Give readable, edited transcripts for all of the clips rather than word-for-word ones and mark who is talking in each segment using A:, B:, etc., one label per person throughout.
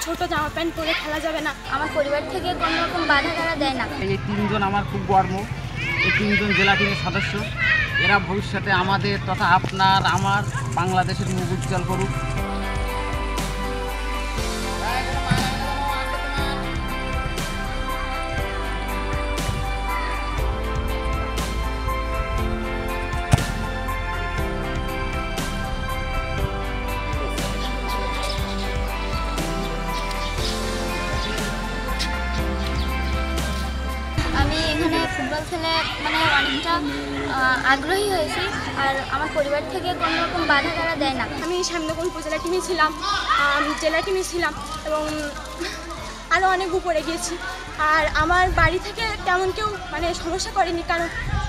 A: ছোট জামা প্যান্ট পরে খেলা যাবে না। আমার পরিবার থেকে কোনো রকম বাধা তারা দেয় না।
B: এই তিনজন আমার খুব গর্ব, এই তিনজন জেলা টিমের সদস্য। এরা ভবিষ্যতে আমাদের তথা আপনার আমার বাংলাদেশের মুখ উজ্জ্বল করুক।
A: আমি এখানে ফুটবল খেলে অনেকটা আগ্রহী হয়েছি, আর আমার পরিবার থেকে কোনো রকম বাধা তারা দেয় না। আমি সামনেকোণ উপজেলা টিমে ছিলাম, জেলা টিমে ছিলাম এবং আরও অনেক উপরে গিয়েছি। আর আমার বাড়ি থেকে তেমন কেউ সমস্যা করেনি, কারণ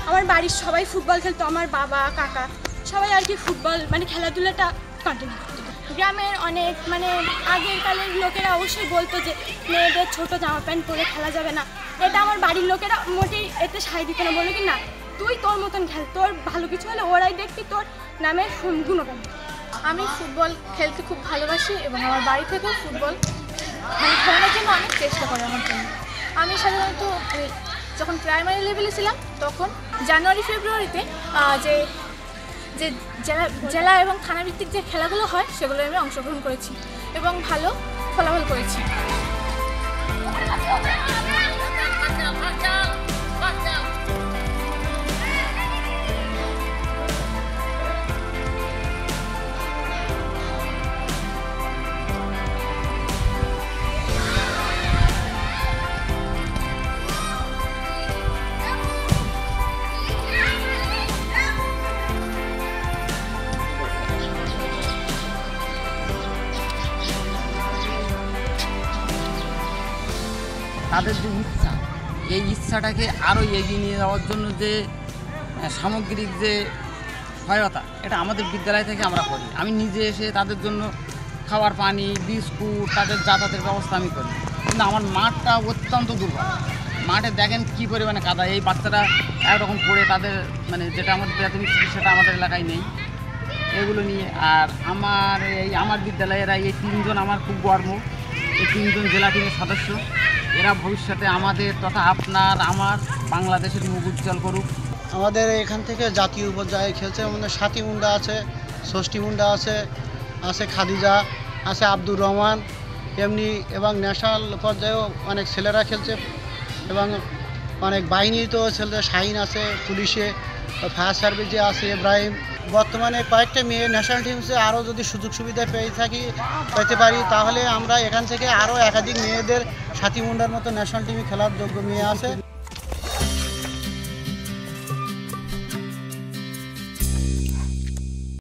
A: আমার বাড়ির সবাই ফুটবল খেলতো। আমার বাবা কাকা সবাই আর কি ফুটবল খেলাধুলাটা কন্টিনিউ করতো। গ্রামের অনেক আগের কালের লোকেরা অবশ্যই বলতো যে মেয়েদের ছোট জামা প্যান্ট পরে খেলা যাবে না। এটা আমার বাড়ির লোকেরা মোটেই এতে সায় দিত না, বললো কি না তুই তোর মতন খেল, তোর ভালো কিছু হলে ওরাই দেখবি তোর নামের গুণগান।
C: আমি ফুটবল খেলতে খুব ভালোবাসি এবং আমার বাড়ি থেকেও ফুটবল খেলানোর জন্য অনেক চেষ্টা করে আমার জন্য। আমি সাধারণত যখন প্রাইমারি লেভেলে ছিলাম তখন জানুয়ারি ফেব্রুয়ারিতে যে যে জেলা এবং থানাভিত্তিক যে খেলাগুলো হয় সেগুলো আমি অংশগ্রহণ করেছি এবং ভালো ফলাফল করেছি।
B: তাদের যে ইচ্ছা, এই ইচ্ছাটাকে আরও এগিয়ে নিয়ে যাওয়ার জন্য যে সামগ্রিক যে সহায়তা, এটা আমাদের বিদ্যালয় থেকে আমরা করি। আমি নিজে এসে তাদের জন্য খাবার পানি বিস্কুট তাদের যাতায়াতের ব্যবস্থা আমি করি। কিন্তু আমার মাঠটা অত্যন্ত দুর্বল। মাঠে দেখেন কী পরিমাণে কাদা, এই বাচ্চারা একরকম পড়ে তাদের যেটা আমাদের প্রাথমিক চিকিৎসাটা আমাদের এলাকায় নেই, এগুলো নিয়ে। আর আমার বিদ্যালয়েরা এই তিনজন আমার খুব গর্ব, এই তিনজন জেলা টিমের সদস্য। এরা ভবিষ্যতে আমাদের তথা আপনার আমার বাংলাদেশের মুখ উজ্জ্বল করুক।
D: আমাদের এখান থেকে জাতীয় পর্যায়ে খেলছে সাথী মুন্ডা আছে, ষষ্ঠী মুন্ডা আছে, খাদিজা আছে, আব্দুর রহমান এমনি, এবং ন্যাশনাল পর্যায়েও অনেক ছেলেরা খেলছে এবং অনেক বাহিনীতেও ছেলে শাহিন আছে, পুলিশে ফায়ার সার্ভিসে আছে ইব্রাহিম। বর্তমানে কয়েকটা মেয়ে ন্যাশনাল টিমসে আরও যদি সুযোগ সুবিধা পেতে পারি তাহলে আমরা এখান থেকে আরও একাধিক মেয়েদের সাথী মুন্ডার মতো ন্যাশনাল টিমে খেলার যোগ্য মেয়ে আছে।